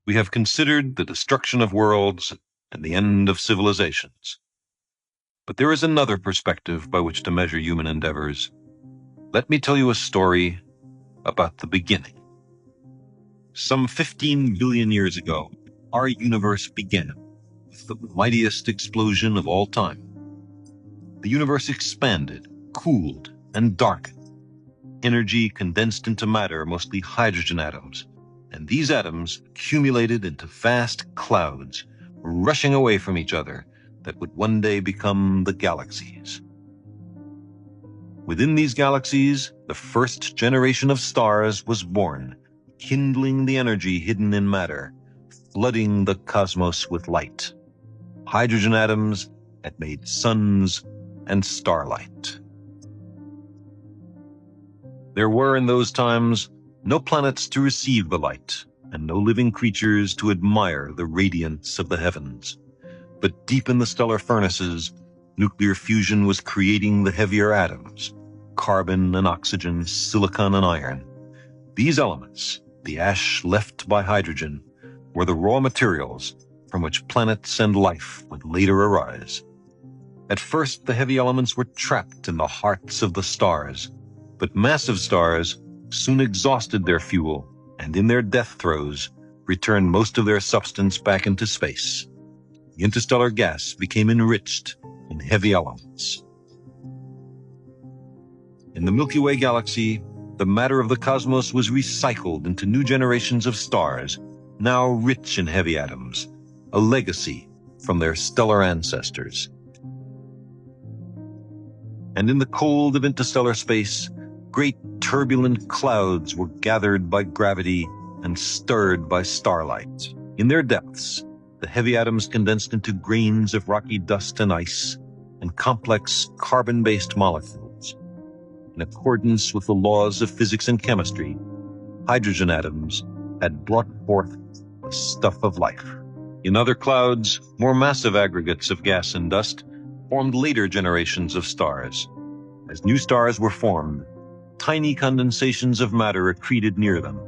We have considered the destruction of worlds and the end of civilizations. But there is another perspective by which to measure human endeavors. Let me tell you a story about the beginning. Some 15 billion years ago, our universe began with the mightiest explosion of all time. The universe expanded, cooled, and darkened. Energy condensed into matter, mostly hydrogen atoms, and these atoms accumulated into vast clouds, rushing away from each other, that would one day become the galaxies. Within these galaxies, the first generation of stars was born, kindling the energy hidden in matter, flooding the cosmos with light. Hydrogen atoms had made suns and starlight. There were in those times no planets to receive the light, and no living creatures to admire the radiance of the heavens. But deep in the stellar furnaces, nuclear fusion was creating the heavier atoms, carbon and oxygen, silicon and iron. These elements, the ash left by hydrogen, were the raw materials from which planets and life would later arise. At first, the heavy elements were trapped in the hearts of the stars, but massive stars soon exhausted their fuel and in their death throes returned most of their substance back into space. The interstellar gas became enriched in heavy elements. In the Milky Way galaxy, the matter of the cosmos was recycled into new generations of stars, now rich in heavy atoms, a legacy from their stellar ancestors. And in the cold of interstellar space, great turbulent clouds were gathered by gravity and stirred by starlight. In their depths, the heavy atoms condensed into grains of rocky dust and ice and complex carbon-based molecules. In accordance with the laws of physics and chemistry, hydrogen atoms had brought forth the stuff of life. In other clouds, more massive aggregates of gas and dust formed later generations of stars. As new stars were formed, tiny condensations of matter accreted near them,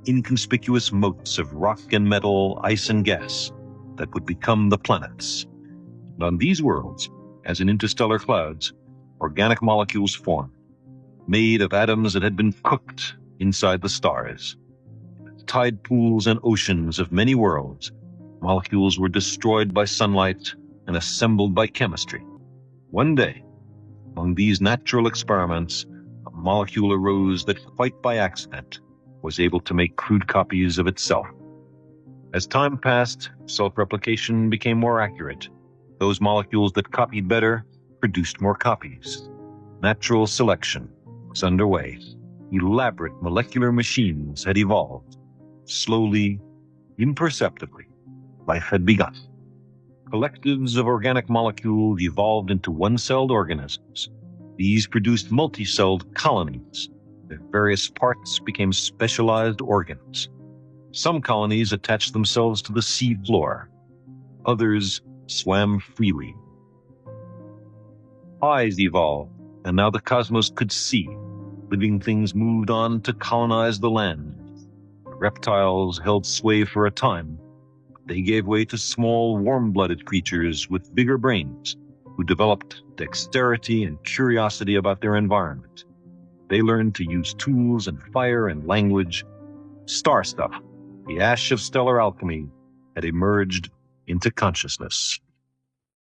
inconspicuous motes of rock and metal, ice and gas that would become the planets. And on these worlds, as in interstellar clouds, organic molecules formed, made of atoms that had been cooked inside the stars. In the tide pools and oceans of many worlds, molecules were destroyed by sunlight and assembled by chemistry. One day, among these natural experiments, a molecule arose that quite by accident was able to make crude copies of itself. As time passed, self-replication became more accurate. Those molecules that copied better produced more copies. Natural selection was underway. Elaborate molecular machines had evolved. Slowly, imperceptibly, life had begun. Collectives of organic molecules evolved into one-celled organisms. These produced multi-celled colonies. Their various parts became specialized organs. Some colonies attached themselves to the sea floor. Others swam freely. Eyes evolved, and now the cosmos could see. Living things moved on to colonize the land. Reptiles held sway for a time. They gave way to small, warm-blooded creatures with bigger brains who developed dexterity and curiosity about their environment. They learned to use tools and fire and language. Star stuff, the ash of stellar alchemy, had emerged into consciousness.